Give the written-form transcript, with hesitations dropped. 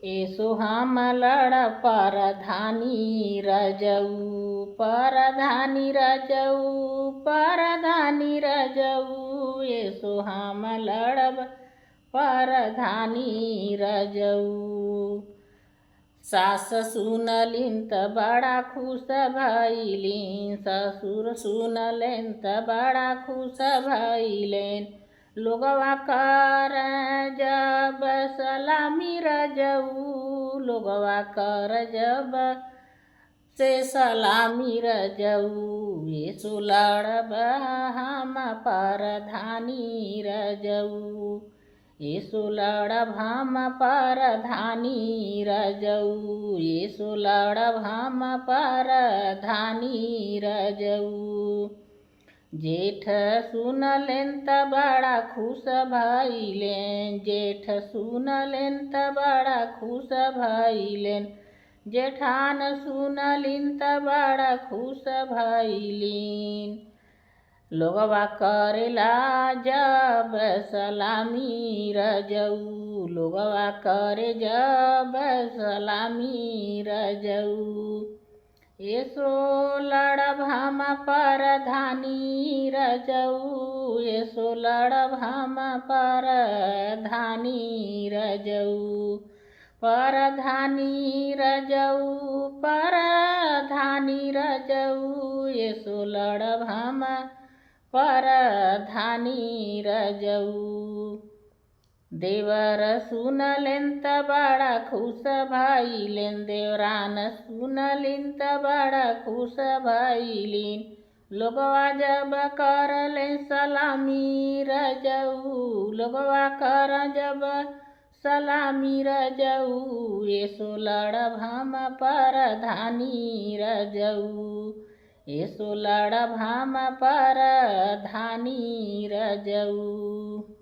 एसो हम लड़ परधानी रजऊ परधानी रजऊ परधानी रजऊ एसो हम लड़ब परधानी रजऊ। सास सुनलिन त बड़ा खुश भइलिन, ससुर सुनलेन त बड़ा खुश भइलेन। लोगवा कर जब सलामी रजऊ, लोगवा कर जब से सलामी रजऊ। एसो लड़ब हम परधानी रजऊ, एसो लड़ब हम परधानी रजऊ, एसो लड़ब हम परधानी रजऊ। जेठ सुनलेन त बड़ा खुश भइलेन, जेठ सुनलेन त बड़ा खुश भइलेन। जेठान सुनलिन त बड़ा खुश भइलिन। लोगवा करेला जब सलामी रजऊ, लोगवा करे जब सलामी रजऊ। एसो लड़ब हम परधानी रजऊ, एसो लड़ब हम परधानी रजऊ। परधानी रजऊ परधानी रजऊ, एसो लड़ब हम परधानी रजऊ। देवर सुनलेन त बड़ा खुश भइलेन, देवरान सुनलिन त बड़ा खुश भइलिन। लोगवा जब करलेन सलामी रजऊ, लोगवा कर जब सलामी रजऊ। एसो लड़ब हम परधानी रजऊ, एसो लड़ब हम परधानी रजऊ।